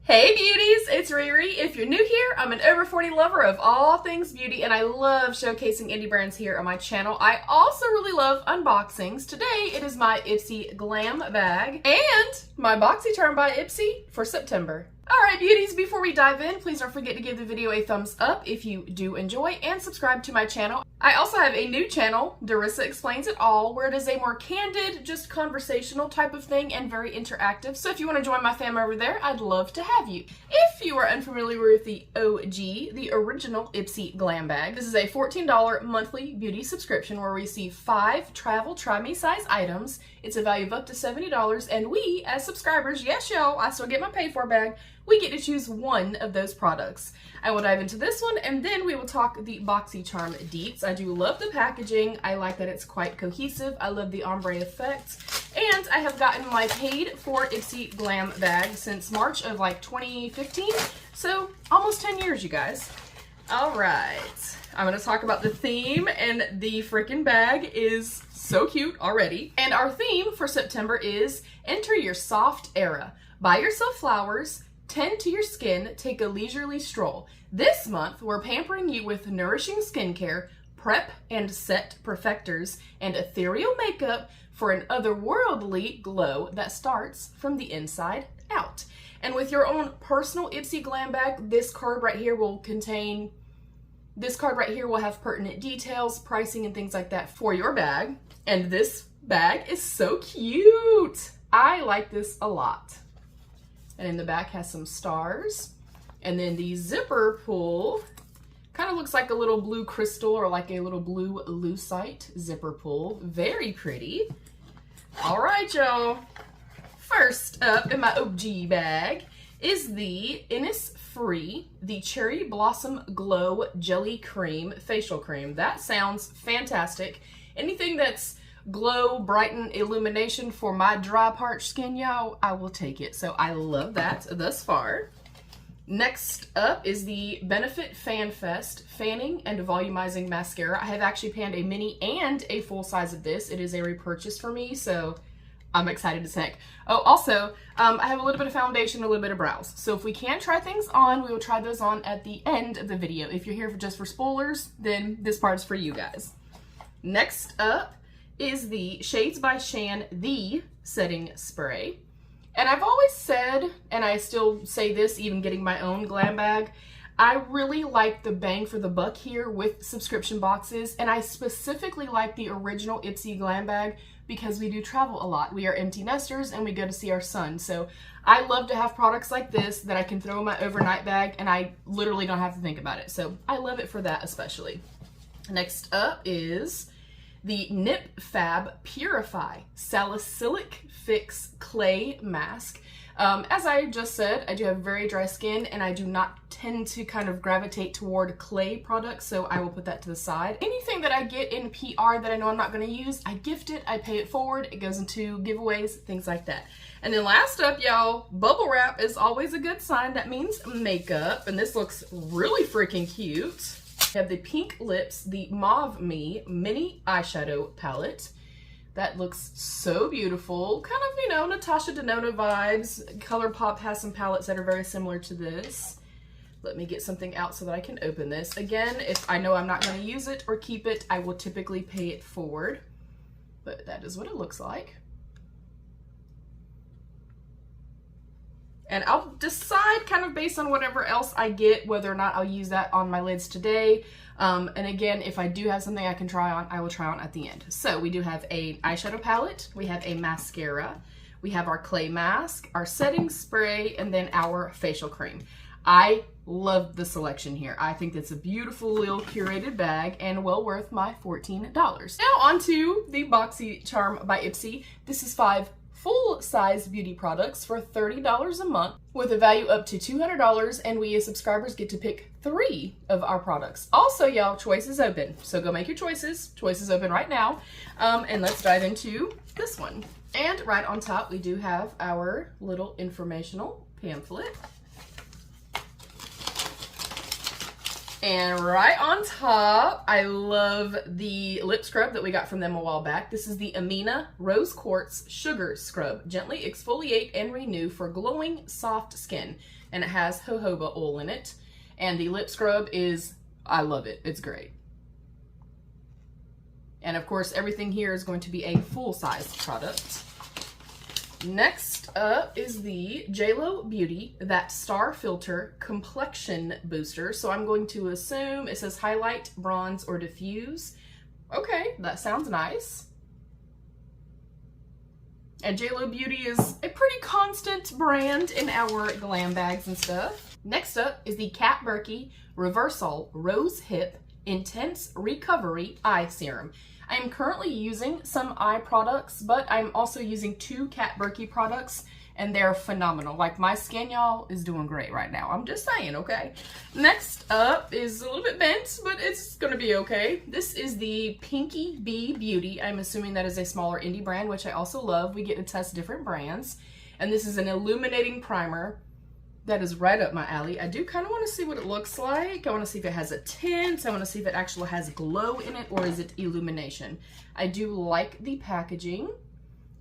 Hey beauties, it's Riri. If you're new here, I'm an over 40 lover of all things beauty and I love showcasing indie brands here on my channel. I also really love unboxings. Today it is my Ipsy Glam bag and my BoxyCharm by Ipsy for September. Alright beauties, before we dive in, please don't forget to give the video a thumbs up if you do enjoy and subscribe to my channel. I also have a new channel, Darissa Explains It All, where it is a more candid, just conversational type of thing and very interactive. So if you want to join my fam over there, I'd love to have you. If you are unfamiliar with the OG, the original Ipsy Glam bag, this is a $14 monthly beauty subscription where we receive 5 travel try me size items. It's a value of up to $70 and we, as subscribers, yes y'all, I still get my pay for bag, we get to choose one of those products. I will dive into this one and then we will talk the BoxyCharm deets. I do love the packaging. I like that it's quite cohesive. I love the ombre effect. And I have gotten my paid for Ipsy Glam bag since March of like 2015. So almost 10 years, you guys. All right, I'm gonna talk about the theme, and the freaking bag is so cute already. And our theme for September is Enter Your Soft Era. Buy yourself flowers, tend to your skin, take a leisurely stroll. This month, we're pampering you with nourishing skincare, prep and set perfectors, and ethereal makeup for an otherworldly glow that starts from the inside out. And with your own personal Ipsy Glam bag, this card right here will have pertinent details, pricing, and things like that for your bag. And this bag is so cute. I like this a lot. And in the back has some stars. And then the zipper pull kind of looks like a little blue crystal or like a little blue lucite zipper pull. Very pretty. All right, y'all. First up in my OG bag is the Innisfree, the Cherry Blossom Glow Jelly Cream Facial Cream. That sounds fantastic. Anything that's glow, brighten, illumination for my dry, parched skin, y'all, I will take it. So I love that thus far. Next up is the Benefit Fan Fest Fanning and Volumizing Mascara. I have actually panned a mini and a full size of this. It is a repurchase for me, so I'm excited as heck. Oh, also, I have a little bit of foundation, a little bit of brows. So if we can try things on, we will try those on at the end of the video. If you're here just for spoilers, then this part's for you guys. Next up is the Shades by Shan The Setting Spray. And I've always said, and I still say this even getting my own glam bag, I really like the bang for the buck here with subscription boxes, and I specifically like the original Ipsy Glam bag because we do travel a lot. We are empty nesters and we go to see our son. So I love to have products like this that I can throw in my overnight bag and I literally don't have to think about it. So I love it for that especially. Next up is the Nip Fab Purify Salicylic Fix Clay Mask. As I just said, I do have very dry skin and I do not tend to kind of gravitate toward clay products, so I will put that to the side. Anything that I get in PR that I know I'm not going to use, I gift it, I pay it forward, it goes into giveaways, things like that. And then last up, y'all, bubble wrap is always a good sign. That means makeup, and this looks really freaking cute. I have the Pink Lips, the Mauve Me Mini Eyeshadow Palette. That looks so beautiful. Kind of, you know, Natasha Denona vibes. ColourPop has some palettes that are very similar to this. Let me get something out so that I can open this. Again, if I know I'm not going to use it or keep it, I will typically pay it forward. But that is what it looks like. And I'll decide kind of based on whatever else I get, whether or not I'll use that on my lids today. And again, if I do have something I can try on, I will try on at the end. So we do have an eyeshadow palette, we have a mascara, we have our clay mask, our setting spray, and then our facial cream. I love the selection here. I think it's a beautiful little curated bag and well worth my $14. Now onto the BoxyCharm by Ipsy. This is 5 full-size beauty products for $30 a month with a value up to $200, and we as subscribers get to pick 3 of our products. Also, y'all, choice is open, so go make your choices. Choice is open right now, and let's dive into this one. And right on top, we do have our little informational pamphlet. And right on top, I love the lip scrub that we got from them a while back. This is the Amina Rose Quartz Sugar Scrub. Gently exfoliate and renew for glowing, soft skin. And it has jojoba oil in it. And the lip scrub is, I love it. It's great. And of course, everything here is going to be a full-size product. Next up is the JLo Beauty That Star Filter Complexion Booster. So I'm going to assume it says highlight, bronze, or diffuse. Okay, that sounds nice. And JLo Beauty is a pretty constant brand in our glam bags and stuff. Next up is the Kat Berkey REFERRAL Rose Hip Intense Recovery Eye Serum. I am currently using some eye products, but I'm also using 2 Kat Berkey products, and they're phenomenal. Like, my skin, y'all, is doing great right now. I'm just saying, okay? Next up is a little bit bent, but it's gonna be okay. This is the Pinky Bee Beauty. I'm assuming that is a smaller indie brand, which I also love. We get to test different brands. And this is an illuminating primer. That is right up my alley. I do kind of want to see what it looks like. I want to see if it has a tint. I want to see if it actually has glow in it, or is it illumination. I do like the packaging.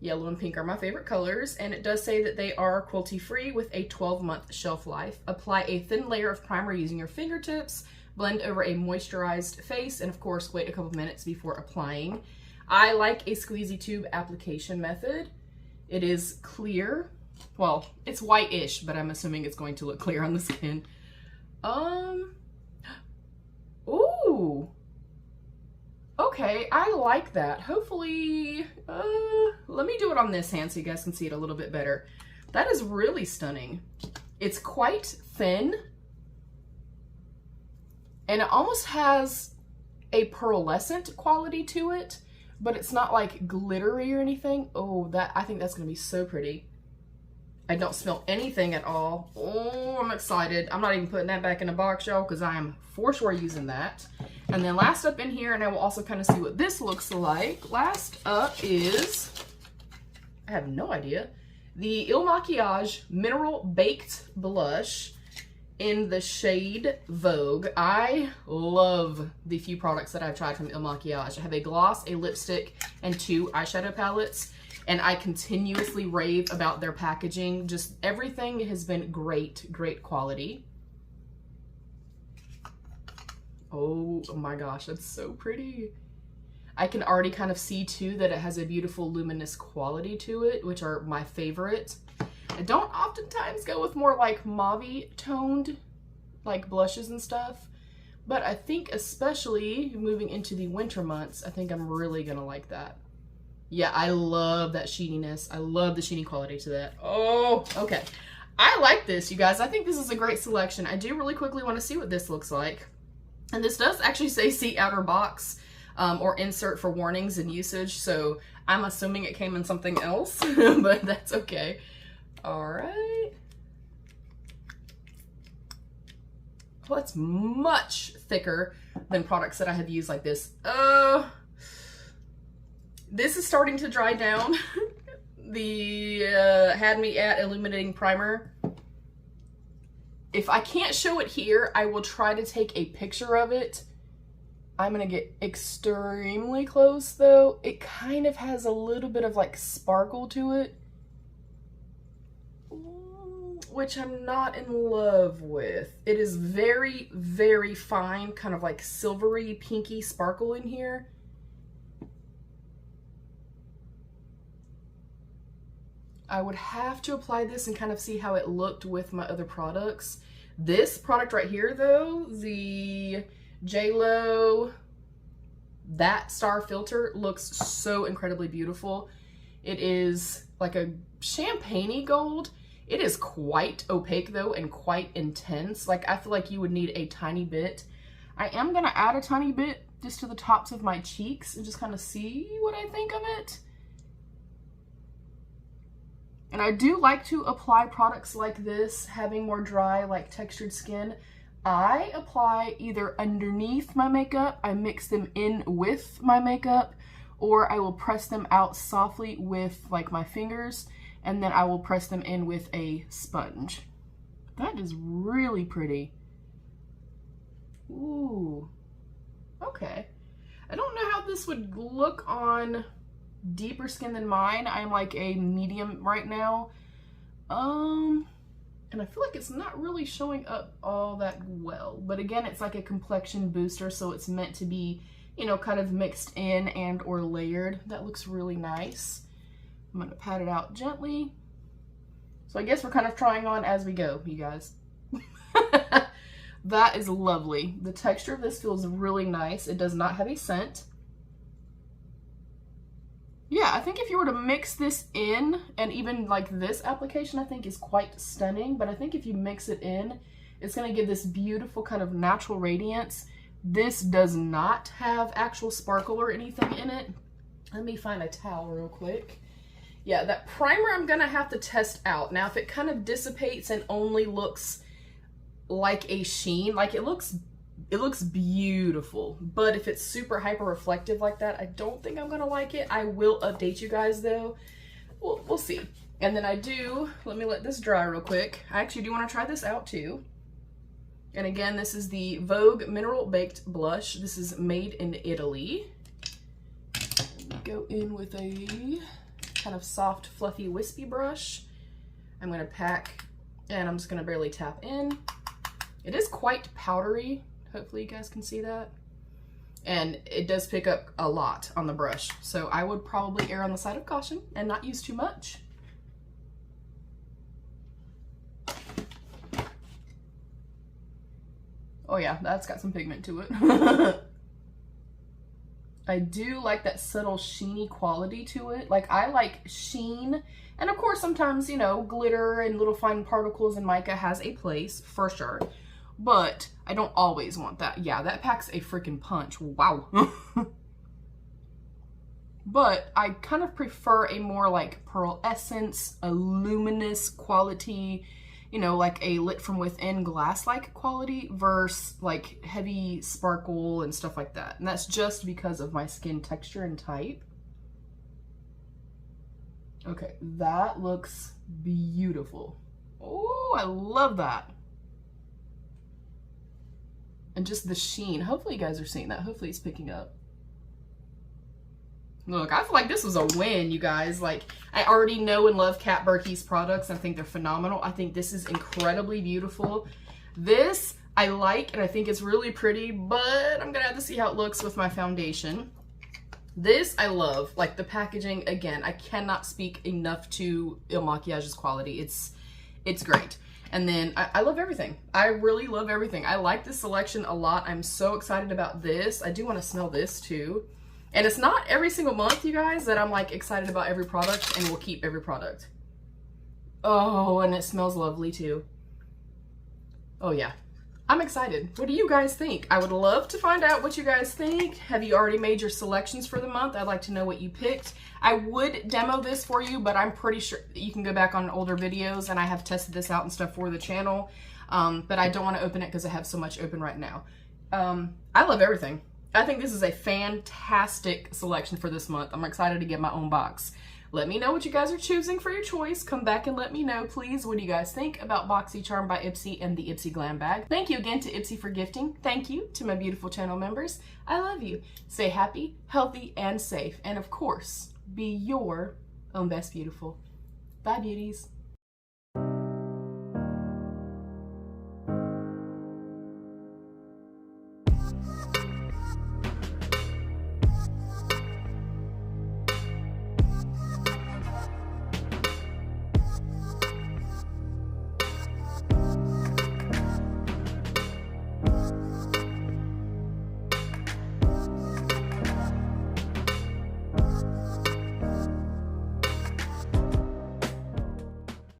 Yellow and pink are my favorite colors, and it does say that they are cruelty-free with a 12-month shelf life. Apply a thin layer of primer using your fingertips, blend over a moisturized face, and of course wait a couple minutes before applying. I like a squeezy tube application method. It is clear. Well, it's white-ish, but I'm assuming it's going to look clear on the skin. Ooh. Okay, I like that. Hopefully, let me do it on this hand so you guys can see it a little bit better. That is really stunning. It's quite thin. And it almost has a pearlescent quality to it, but it's not like glittery or anything. Oh, I think that's gonna be so pretty. I don't smell anything at all. Oh, I'm excited. I'm not even putting that back in a box, y'all, because I am for sure using that. And then last up in here, and I will also kind of see what this looks like. Last up is, I have no idea, the Il Makiage Mineral Baked Blush in the shade Vogue. I love the few products that I've tried from Il Makiage. I have a gloss, a lipstick, and 2 eyeshadow palettes. And I continuously rave about their packaging. Just everything has been great, great quality. Oh my gosh, that's so pretty. I can already kind of see too that it has a beautiful luminous quality to it, which are my favorite. I don't oftentimes go with more like mauve toned like blushes and stuff, but I think especially moving into the winter months, I think I'm really gonna like that. Yeah, I love that sheeniness. I love the sheeny quality to that. Oh, okay. I like this, you guys. I think this is a great selection. I do really quickly want to see what this looks like. And this does actually say see outer box or insert for warnings and usage. So I'm assuming it came in something else, but that's okay. All right. Well, it's much thicker than products that I have used like this. This is starting to dry down. The Had Me At Illuminating Primer. If I can't show it here, I will try to take a picture of it. I'm gonna get extremely close though. It kind of has a little bit of like sparkle to it, which I'm not in love with. It is very, very fine, kind of like silvery, pinky sparkle in here. I would have to apply this and kind of see how it looked with my other products. This product right here though, the JLo That Star Filter, looks so incredibly beautiful. It is like a champagne-y gold. It is quite opaque though and quite intense. Like I feel like you would need a tiny bit. I am gonna add a tiny bit just to the tops of my cheeks and just kind of see what I think of it. And I do like to apply products like this, having more dry, like textured skin. I apply either underneath my makeup, I mix them in with my makeup, or I will press them out softly with like my fingers, and then I will press them in with a sponge. That is really pretty. Ooh, okay. I don't know how this would look on deeper skin than mine. I'm like a medium right now. And I feel like it's not really showing up all that well. But again, it's like a complexion booster, so it's meant to be, you know, kind of mixed in and or layered. That looks really nice. I'm gonna pat it out gently. So I guess we're kind of trying on as we go, you guys. That is lovely. The texture of this feels really nice. It does not have a scent. Yeah, I think if you were to mix this in, and even like this application I think is quite stunning, but I think if you mix it in, it's gonna give this beautiful kind of natural radiance. This does not have actual sparkle or anything in it. Let me find a towel real quick. Yeah, that primer I'm gonna have to test out. Now, if it kind of dissipates and only looks like a sheen, like it looks beautiful, but if it's super hyper reflective like that, I don't think I'm gonna like it. I will update you guys though. We'll see. And then let me let this dry real quick. I actually do want to try this out too. And again, this is the Vogue Mineral Baked Blush. This is made in Italy. Go in with a kind of soft, fluffy, wispy brush. I'm gonna pack, and I'm just gonna barely tap in. It is quite powdery. Hopefully you guys can see that. And it does pick up a lot on the brush. So I would probably err on the side of caution and not use too much. Oh yeah, that's got some pigment to it. I do like that subtle sheeny quality to it. Like, I like sheen. And of course, sometimes, you know, glitter and little fine particles in mica has a place, for sure. But I don't always want that. Yeah, that packs a freaking punch. Wow. But I kind of prefer a more like pearl essence, a luminous quality, you know, like a lit from within glass-like quality versus like heavy sparkle and stuff like that. And that's just because of my skin texture and type. Okay, that looks beautiful. Oh, I love that. And just the sheen. Hopefully you guys are seeing that. Hopefully it's picking up. Look, I feel like this was a win, you guys. Like, I already know and love Kat Berkey's products. I think they're phenomenal. I think this is incredibly beautiful. This I like, and I think it's really pretty, but I'm gonna have to see how it looks with my foundation. This I love. Like, the packaging, again, I cannot speak enough to Il Maquillage's quality. It's great. And then I love everything. I really love everything. I like this selection a lot. I'm so excited about this. I do want to smell this too. And it's not every single month, you guys, that I'm like excited about every product and will keep every product. Oh, and it smells lovely too. Oh yeah. I'm excited. What do you guys think? I would love to find out what you guys think. Have you already made your selections for the month? I'd like to know what you picked. I would demo this for you, but I'm pretty sure you can go back on older videos, and I have tested this out and stuff for the channel. But I don't want to open it because I have so much open right now. I love everything. I think this is a fantastic selection for this month. I'm excited to get my own box. Let me know what you guys are choosing for your choice. Come back and let me know, please. What do you guys think about BoxyCharm by Ipsy and the Ipsy Glam bag? Thank you again to Ipsy for gifting. Thank you to my beautiful channel members. I love you. Stay happy, healthy, and safe. And of course, be your own best beautiful. Bye, beauties.